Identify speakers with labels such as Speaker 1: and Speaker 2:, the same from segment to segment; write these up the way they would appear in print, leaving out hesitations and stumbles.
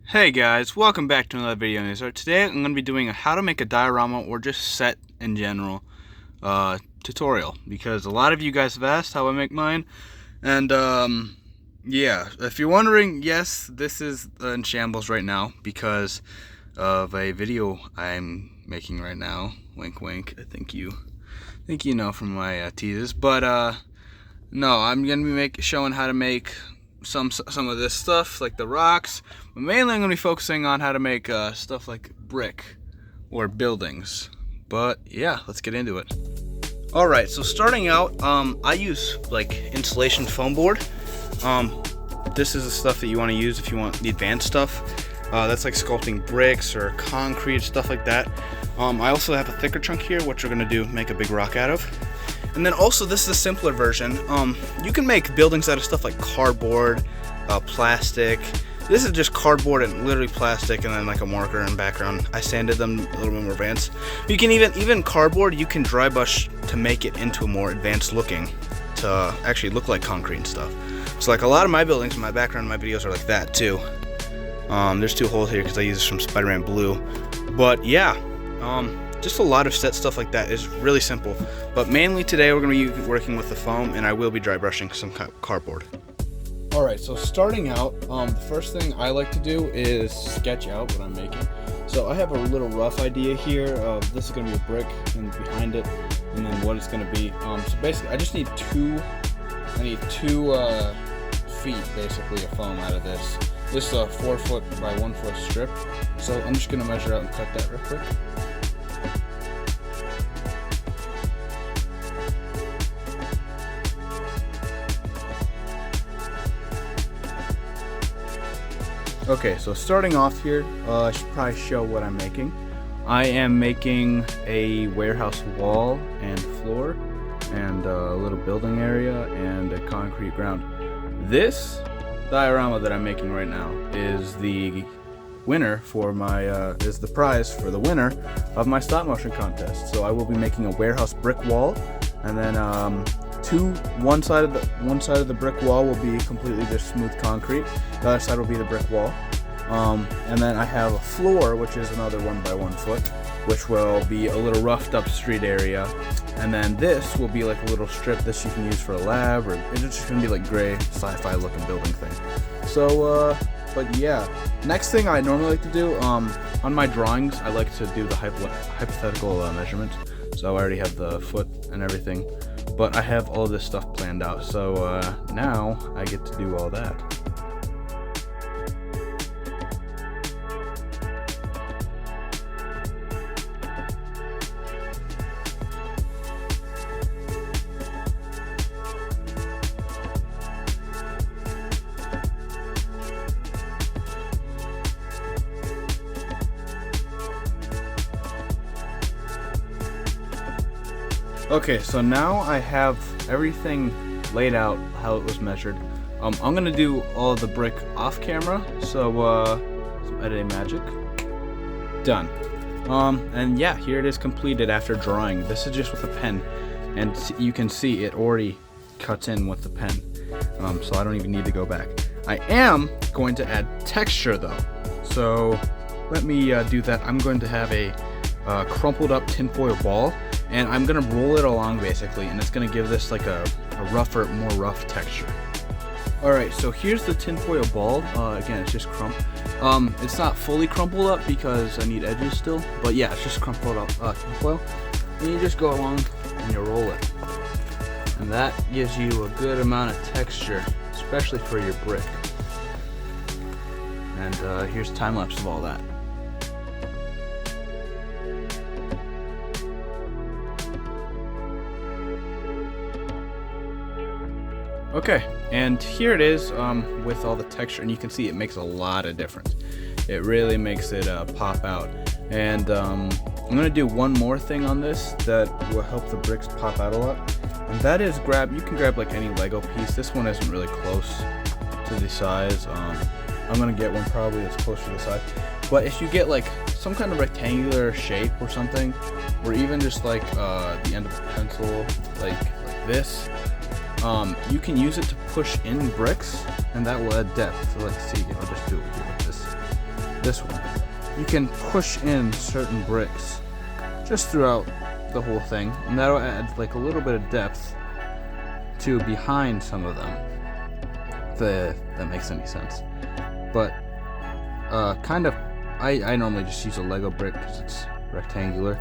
Speaker 1: Hey guys, welcome back to another video. So today I'm going to be doing a how to make a diorama or just set in general tutorial, because a lot of you guys have asked how I make mine. And yeah, if you're wondering, yes, this is in shambles right now because of a video I'm making right now. Wink wink. I think you know from my teases. But no, I'm going to be showing how to make some of this stuff like the rocks, but mainly I'm going to be focusing on how to make stuff like brick or buildings. But yeah, let's get into it. Alright, so starting out, I use like insulation foam board. This is the stuff that you want to use if you want the advanced stuff. That's like sculpting bricks or concrete, stuff like that. I also have a thicker chunk here, which we're going to make a big rock out of. And then also, this is a simpler version. You can make buildings out of stuff like cardboard, plastic. This is just cardboard and literally plastic, and then like a marker and background. I sanded them a little bit more advanced. You can even cardboard, you can dry brush to make it into a more advanced looking, to actually look like concrete and stuff. So like a lot of my buildings in my background, my videos are like that too. There's two holes here because I use this from Spider-Man Blue. But yeah, just a lot of set stuff like that is really simple. But mainly today we're going to be working with the foam, and I will be dry brushing some cardboard. Alright, so starting out, the first thing I like to do is sketch out what I'm making. So I have a little rough idea here of this is going to be a brick and behind it, and then what it's going to be. So basically I just need two feet basically of foam out of this. This is a 4 foot by 1 foot strip. So I'm just going to measure out and cut that real quick. Okay, so starting off here, I should probably show what I'm making. I am making a warehouse wall and floor, and a little building area, and a concrete ground. This diorama that I'm making right now is the winner for my is the prize for the winner of my stop motion contest. So I will be making a warehouse brick wall, and then one side of the brick wall will be completely just smooth concrete. The other side will be the brick wall. And then I have a floor, which is another 1 by 1 foot, which will be a little roughed up street area. And then this will be like a little strip. This you can use for a lab, or it's just gonna be like gray sci-fi looking building thing. So but yeah, next thing I normally like to do, on my drawings, I like to do the hypothetical measurement. So I already have the foot and everything, but I have all this stuff planned out. So now I get to do all that. Okay, so now I have everything laid out how it was measured. I'm gonna do all of the brick off camera, so some editing magic. Done. And yeah, here it is completed after drawing. This is just with a pen, and you can see it already cuts in with the pen. So I don't even need to go back. I am going to add texture though, so let me do that. I'm going to have a crumpled up tinfoil ball, and I'm gonna roll it along basically, and it's gonna give this like a rougher, more rough texture. Alright, so here's the tinfoil ball. Again, it's just it's not fully crumpled up because I need edges still, but yeah, it's just crumpled up tinfoil. And you just go along and you roll it, and that gives you a good amount of texture, especially for your brick. And here's time lapse of all that. Okay, and here it is with all the texture, and you can see it makes a lot of difference. It really makes it pop out. And I'm going to do one more thing on this that will help the bricks pop out a lot, and that is you can grab like any Lego piece. This one isn't really close to the size. I'm going to get one probably that's closer to the size. But if you get like some kind of rectangular shape or something, or even just like the end of a pencil, like this, you can use it to push in bricks, and that will add depth. So let's see, I'll just do it here with this. this one, you can push in certain bricks just throughout the whole thing, and that'll add like a little bit of depth to behind some of them, if that makes any sense. But kind of, I normally just use a Lego brick because it's rectangular,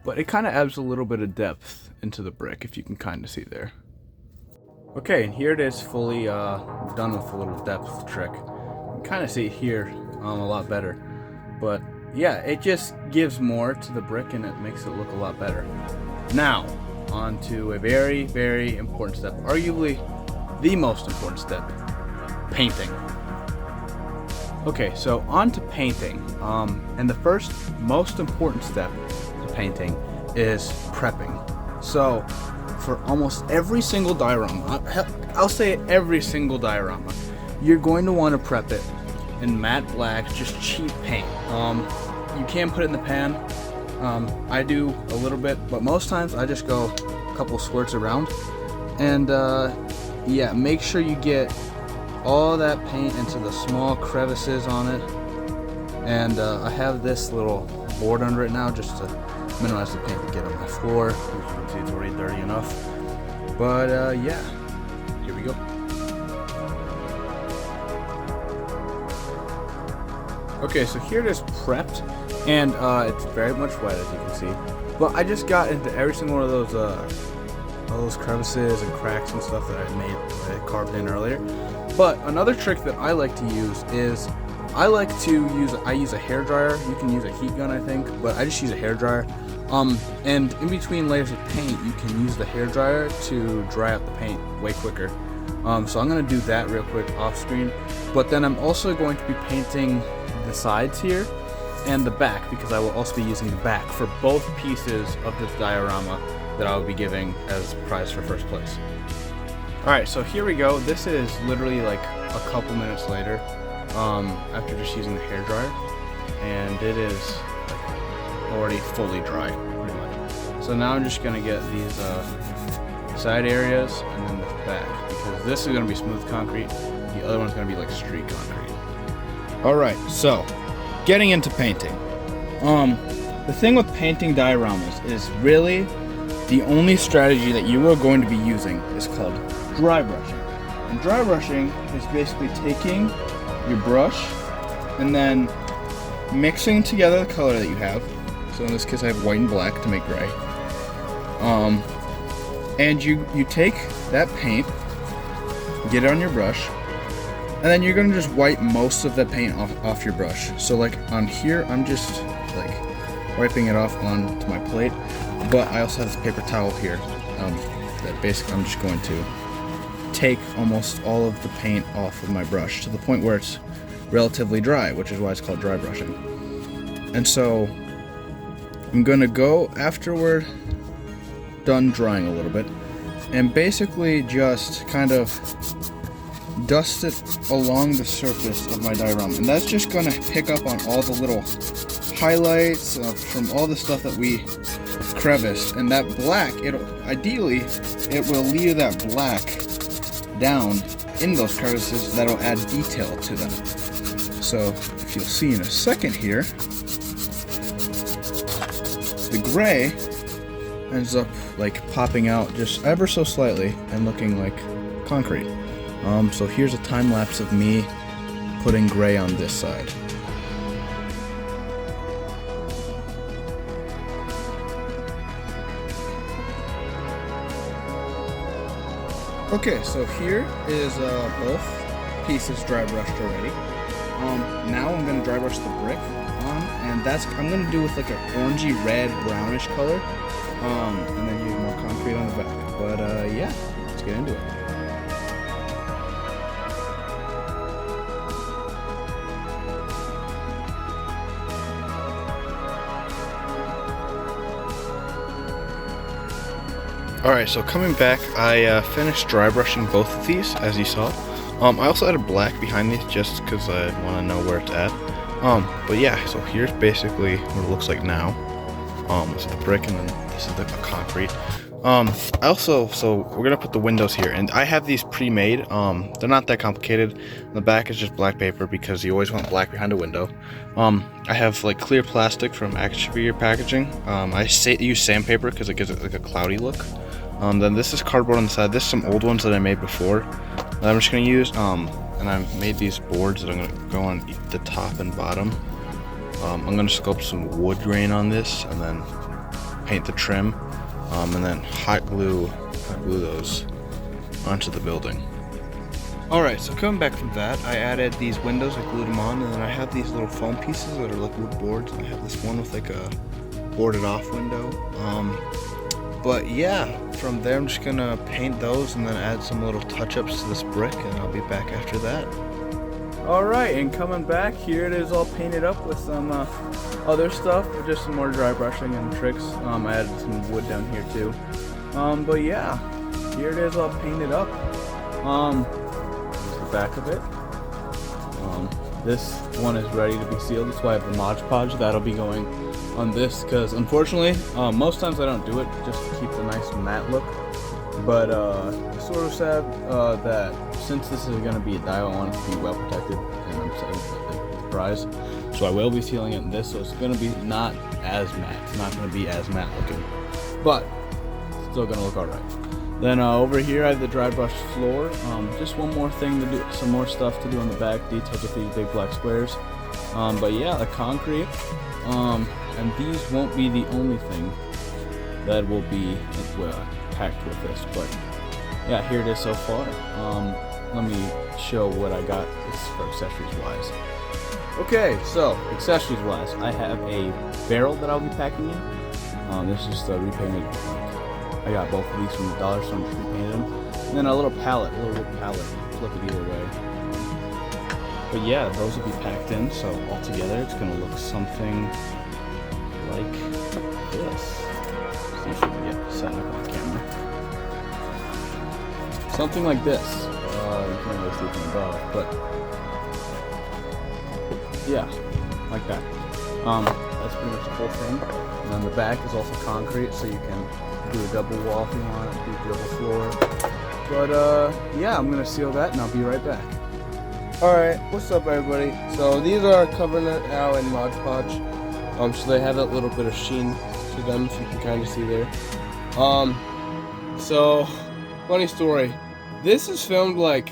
Speaker 1: but it kind of adds a little bit of depth into the brick, if you can kind of see there. Okay, and here it is fully done with a little depth trick. You can kind of see it here a lot better, but yeah, it just gives more to the brick and it makes it look a lot better. Now, on to a very, very important step, arguably the most important step, painting. Okay, so on to painting, and the first most important step to painting is prepping. So for almost every single diorama, I'll say every single diorama, you're going to want to prep it in matte black, just cheap paint. You can put it in the pan. I do a little bit, but most times I just go a couple squirts around. And yeah, make sure you get all that paint into the small crevices on it. And I have this little board under it now just to minimize the paint that get on my floor. As you can see, it's already dirty enough. But yeah, here we go. Okay, so here it is prepped, and it's very much wet, as you can see. But I just got into every single one of those all those crevices and cracks and stuff that I carved in earlier. But another trick that I like to use is I use a hair dryer. You can use a heat gun, I think, but I just use a hair dryer. And in between layers of paint, you can use the hair dryer to dry out the paint way quicker. So I'm gonna do that real quick off screen. But then I'm also going to be painting the sides here and the back, because I will also be using the back for both pieces of this diorama that I will be giving as prize for first place. Alright, so here we go. This is literally like a couple minutes later, after just using the hair dryer, and it is already fully dry, pretty much. So now I'm just gonna get these side areas and then the back, because this is gonna be smooth concrete, the other one's gonna be like street concrete. Alright, so getting into painting. The thing with painting dioramas is really the only strategy that you are going to be using is called dry brushing. And dry brushing is basically taking your brush and then mixing together the color that you have. So in this case I have white and black to make gray. And you take that paint, get it on your brush, and then you're gonna just wipe most of the paint off your brush. So like on here, I'm just like wiping it off onto my plate, but I also have this paper towel here that basically I'm just going to take almost all of the paint off of my brush to the point where it's relatively dry, which is why it's called dry brushing. And so I'm gonna go after we're done drying a little bit and basically just kind of dust it along the surface of my diorama, and that's just gonna pick up on all the little highlights from all the stuff that we creviced. And that black, ideally it will leave that black down in those crevices that'll add detail to them. So if you'll see in a second here, the gray ends up like popping out just ever so slightly and looking like concrete. So here's a time lapse of me putting gray on this side. Okay, so here is both pieces dry brushed already. Now I'm going to dry brush the brick on, and I'm going to do with like an orangey red brownish color, and then use more concrete on the back. But yeah, let's get into it. Alright, so coming back, I finished dry brushing both of these, as you saw. I also added black behind these just because I want to know where it's at. But yeah, so here's basically what it looks like now. This is the brick and then this is the concrete. So we're gonna put the windows here, and I have these pre-made. They're not that complicated. The back is just black paper because you always want black behind a window. I have like clear plastic from action figure packaging. I use sandpaper because it gives it like a cloudy look. Then this is cardboard on the side. This is some old ones that I made before that I'm just gonna use. And I made these boards that I'm gonna go on the top and bottom. I'm gonna sculpt some wood grain on this, and then paint the trim. And then hot glue those onto the building. Alright, so coming back from that, I added these windows, I glued them on, and then I have these little foam pieces that are like wood boards, and I have this one with like a boarded off window. But yeah, from there I'm just gonna paint those and then add some little touch-ups to this brick, and I'll be back after that. Alright, and coming back, here it is all painted up with some other stuff, just some more dry brushing and tricks. I added some wood down here too. But yeah, here it is all painted up. Here's the back of it. This one is ready to be sealed. That's why I have the Mod Podge. That'll be going on this, because unfortunately, most times I don't do it just to keep the nice matte look. But it's sort of sad that since this is going to be a dial, I want it to be well protected, and I'm saving the prize. So I will be sealing it in this, so it's going to be not as matte. It's not going to be as matte looking, but it's still going to look alright. Then over here I have the dry brush floor. Just one more thing to do, some more stuff to do on the back, details with these big black squares. But yeah, the concrete. And these won't be the only thing that will be packed with this, but yeah, here it is so far. Let me show what I got for accessories wise. Okay, so accessories wise, I have a barrel that I'll be packing in. This is just repainted. I got both of these from the dollar store, so I'm just repainting them. And then a little pallet, wood pallet, flip it either way. But yeah, those will be packed in, so all together it's gonna look something like this. See if we can get set up on camera. Something like this. You can't really see from above, but yeah, like that. That's pretty much the whole thing. And then the back is also concrete, so you can do a double wall if you want, do a double floor. But yeah, I'm gonna seal that and I'll be right back. Alright, what's up everybody? So these are covering it now in Mod Podge. So they have that little bit of sheen to them, if you can kind of see there. So, funny story. This is filmed like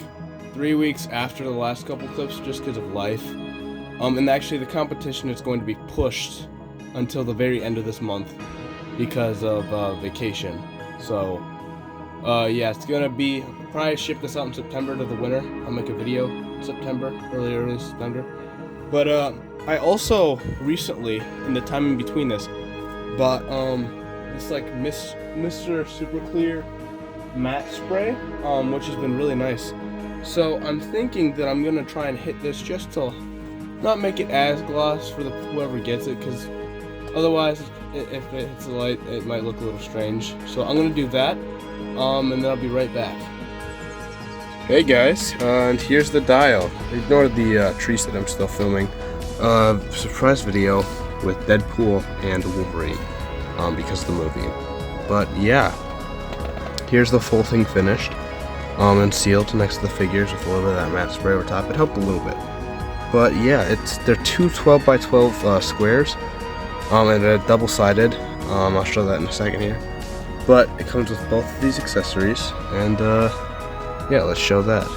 Speaker 1: 3 weeks after the last couple clips, just because of life. And actually the competition is going to be pushed until the very end of this month because of vacation. So, yeah, it's gonna be, probably ship this out in September to the winner. I'll make a video in September, early September. But I also recently, in the time in between this, bought this like Mr. Super Clear matte spray, which has been really nice. So I'm thinking that I'm gonna try and hit this just to not make it as gloss for whoever gets it, because otherwise, if it hits the light, it might look a little strange. So I'm gonna do that, and then I'll be right back. Hey guys, and here's the dial. Ignore the trees that I'm still filming. Surprise video with Deadpool and Wolverine, because of the movie. But yeah, here's the full thing finished, and sealed next to the figures with a little bit of that matte spray over top. It helped a little bit. But yeah, they're two 12 by 12 squares, and they're double-sided. I'll show that in a second here. But it comes with both of these accessories, and yeah, let's show that.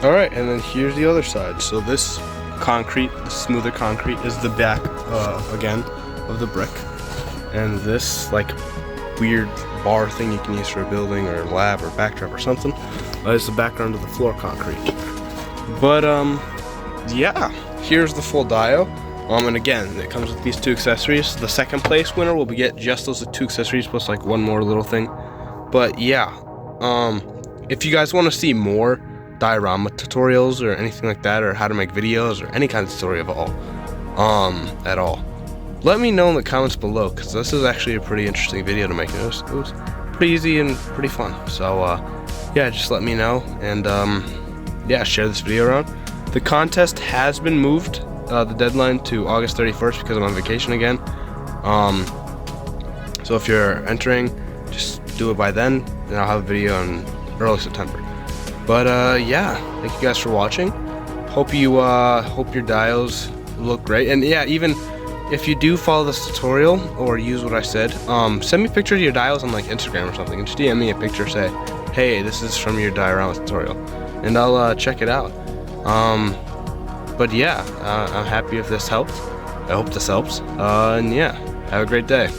Speaker 1: Alright, and then here's the other side. So this concrete, the smoother concrete, is the back, again, of the brick. And this, like, weird bar thing you can use for a building or a lab or backdrop or something, is the background of the floor concrete. But, yeah, here's the full dial. And again, it comes with these two accessories. The second place winner will get just those two accessories plus like one more little thing. But yeah, if you guys want to see more diorama tutorials or anything like that, or how to make videos or any kind of tutorial at all, let me know in the comments below, because this is actually a pretty interesting video to make. It was pretty easy and pretty fun. So yeah, just let me know, and yeah, share this video around. The contest has been moved, the deadline, to August 31st because I'm on vacation again. So if you're entering, just
Speaker 2: do it by then, and I'll have a video in early September. But yeah, thank you guys for watching. Hope your dials look great. And yeah, even if you do follow this tutorial or use what I said, send me pictures of your dials on like Instagram or something, and just DM me a picture, say, hey, this is from your diorama tutorial, and I'll check it out. But yeah, I'm happy if this helped. I hope this helps. And yeah, have a great day.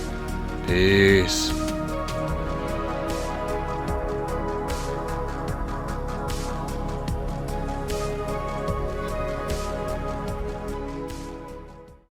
Speaker 2: Peace.